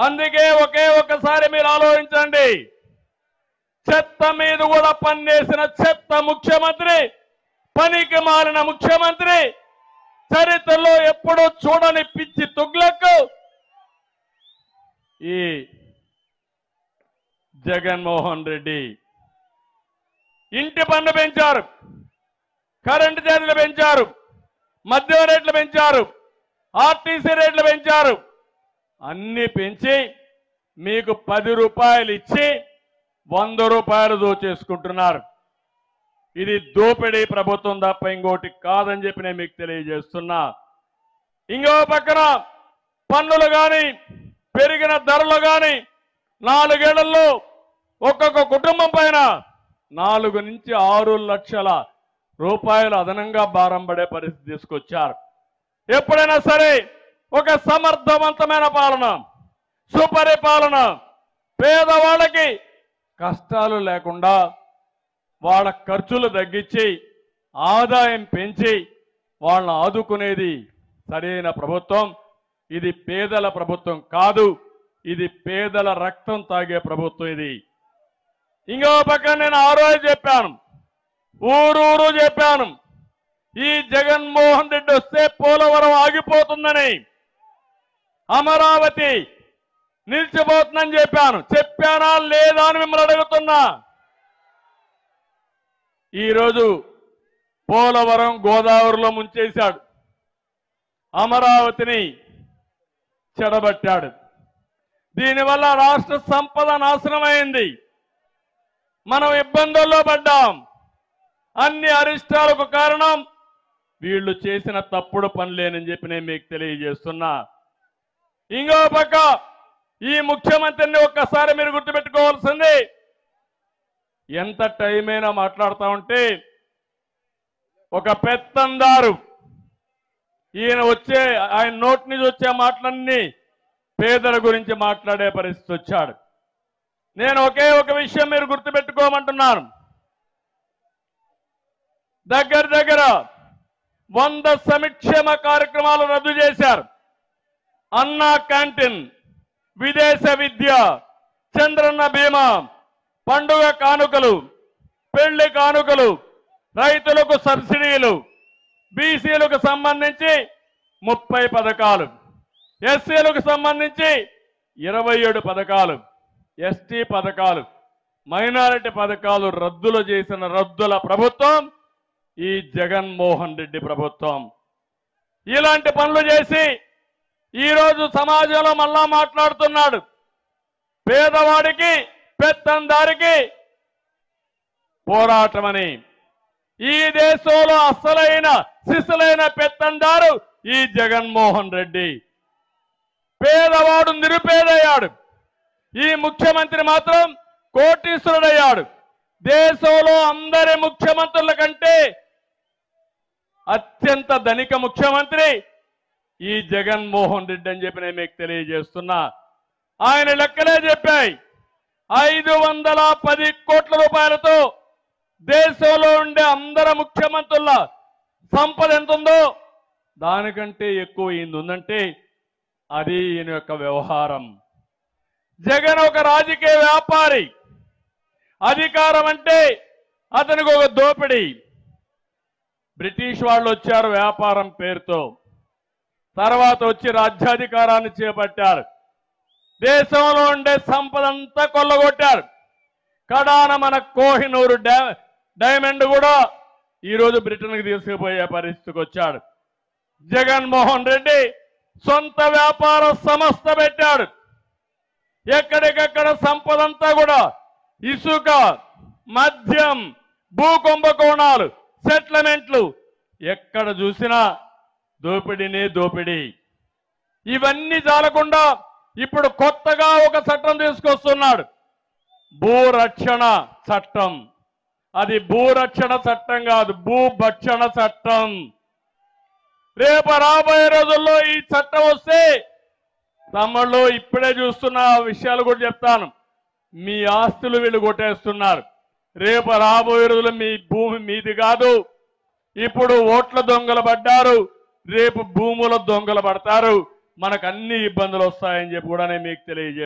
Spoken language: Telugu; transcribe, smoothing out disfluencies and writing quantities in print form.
అందుకే ఒక్కసారి మీరు ఆలోచించండి. చెత్త మీద కూడా పన్నేసిన చెత్త ముఖ్యమంత్రి, పనికి మాలిన ముఖ్యమంత్రి, చరిత్రలో ఎప్పుడూ చూడని పిచ్చి తుగ్లక్ ఈ జగన్మోహన్ రెడ్డి. ఇంటి పన్ను పెంచారు, కరెంటు ఛార్జీలు పెంచారు, మద్యం రేట్లు పెంచారు, ఆర్టీసీ రేట్లు పెంచారు. అన్ని పెంచి మీకు 10 రూపాయలు ఇచ్చి 100 రూపాయలు దోచేసుకుంటున్నారు. ఇది దోపిడీ ప్రభుత్వం తప్ప ఇంకోటి కాదని చెప్పి నేను మీకు తెలియజేస్తున్నా. ఇంకో పక్కన పన్నులు కానీ, పెరిగిన ధరలు కానీ 4 ఏళ్లలో ఒక్కొక్క కుటుంబం పైన 4 నుంచి 6 లక్షల రూపాయలు అదనంగా భారం పడే పరిస్థితి తీసుకొచ్చారు. ఎప్పుడైనా సరే ఒక సమర్థవంతమైన పాలన, సుపరిపాలన, పేదవాళ్ళకి కష్టాలు లేకుండా వాళ్ళ ఖర్చులు తగ్గించి ఆదాయం పెంచి వాళ్ళని ఆదుకునేది సరైన ప్రభుత్వం. ఇది పేదల ప్రభుత్వం కాదు, ఇది పేదల రక్తం తాగే ప్రభుత్వం. ఇది ఇంకో పక్కన నేను ఆ రోజు చెప్పాను, ఊరూరు చెప్పాను, ఈ జగన్మోహన్ రెడ్డి వస్తే పోలవరం ఆగిపోతుందని, అమరావతి నిలిచిపోతుందని చెప్పాను. చెప్పానా లేదా అని మిమ్మల్ని అడుగుతున్నా. ఈరోజు పోలవరం గోదావరిలో ముంచేశాడు, అమరావతిని చెడబట్టాడు. దీనివల్ల రాష్ట్ర సంపద నాశనమైంది. మనం ఇబ్బందుల్లో పడ్డాం. అన్ని అరిష్టాలకు కారణం వీళ్ళు చేసిన తప్పుడు పనులేనని చెప్పి నేను మీకు తెలియజేస్తున్నా. ఇంకో పక్క ఈ ముఖ్యమంత్రిని ఒక్కసారి మీరు గుర్తుపెట్టుకోవాల్సింది, ఎంత టైం అయినా మాట్లాడుతూ ఉంటే ఒక పెత్తందారు, ఆయన నోటి నుంచి వచ్చే మాటలన్నీ పేదల గురించి మాట్లాడే పరిస్థితి వచ్చాడు. నేను ఒక విషయం మీరు గుర్తుపెట్టుకోమంటున్నాను. దగ్గర 100 సంక్షేమ కార్యక్రమాలు రద్దు చేశారు. అన్నా క్యాంటీన్, విదేశ విద్య, చంద్రన్న బీమా, పండుగ కానుకలు, పెళ్లి కానుకలు, రైతులకు సబ్సిడీలు, బీసీలకు సంబంధించి 30 పథకాలు, ఎస్సీలకు సంబంధించి 27 పథకాలు, ఎస్టీ పథకాలు, మైనారిటీ పథకాలు రద్దులు చేసిన రద్దుల ప్రభుత్వం ఈ జగన్మోహన్ రెడ్డి ప్రభుత్వం. ఇలాంటి పనులు చేసి ఈరోజు సమాజంలో మళ్ళా మాట్లాడుతున్నాడు. పేదవాడికి, పెత్తందారికి పోరాటమని. ఈ దేశంలో అసలైన సిసలైన పెత్తందారు ఈ జగన్మోహన్ రెడ్డి. పేదవాడు నిరుపేదయ్యాడు. ఈ ముఖ్యమంత్రి మాత్రం కోటీశ్వరుడయ్యాడు. దేశంలో అందరి ముఖ్యమంత్రుల కంటే అత్యంత ధనిక ముఖ్యమంత్రి ఈ జగన్మోహన్ రెడ్డి అని చెప్పి నేను మీకు తెలియజేస్తున్నా. ఆయన లెక్కలే చెప్పాయి. 510 కోట్ల రూపాయలతో దేశంలో ఉండే అందరి ముఖ్యమంత్రుల సంపద ఎంత ఉందో దానికంటే ఎక్కువ ఉందంటే అది ఈయన యొక్క వ్యవహారం. జగన్ ఒక రాజకీయ వ్యాపారి. అధికారం అంటే అతనికి ఒక దోపిడీ. బ్రిటిష్ వాళ్ళు వచ్చారు వ్యాపారం పేరుతో, తర్వాత వచ్చి రాజ్యాధికారాన్ని చేపట్టారు. దేశంలో ఉండే సంపదంతా కొల్లగొట్టారు. కడాన మన కోహినూరు డైమండ్ కూడా ఈరోజు బ్రిటన్కి తీసుకుపోయే పరిస్థితికి వచ్చాడు. జగన్మోహన్ రెడ్డి సొంత వ్యాపార సంస్థ పెట్టాడు. ఎక్కడికక్కడ సంపదంతా కూడా ఇసుక, మద్యం, భూ కుంభకోణాలు, సెటిల్మెంట్లు, ఎక్కడ చూసినా దోపిడీనే దోపిడీ. ఇవన్నీ చాలకుండా ఇప్పుడు కొత్తగా ఒక చట్టం తీసుకొస్తున్నాడు, భూరక్షణ చట్టం. అది భూరక్షణ చట్టం కాదు, భూభక్షణ చట్టం. రేపు రాబోయే రోజుల్లో ఈ చట్టం వస్తే తమ్ముళ్ళు ఇప్పుడే చూస్తున్న విషయాలు కూడా చెప్తాను. మీ ఆస్తులు వీళ్ళు కొట్టేస్తున్నారు. రేపు రాబోయే రోజులు మీ భూమి మీది కాదు. ఇప్పుడు ఓట్ల దొంగలు పడ్డారు, రేపు భూముల దొంగలు పడతారు. మనకు అన్ని ఇబ్బందులు వస్తాయని చెప్పి కూడా నేను మీకు తెలియజేస్తాను.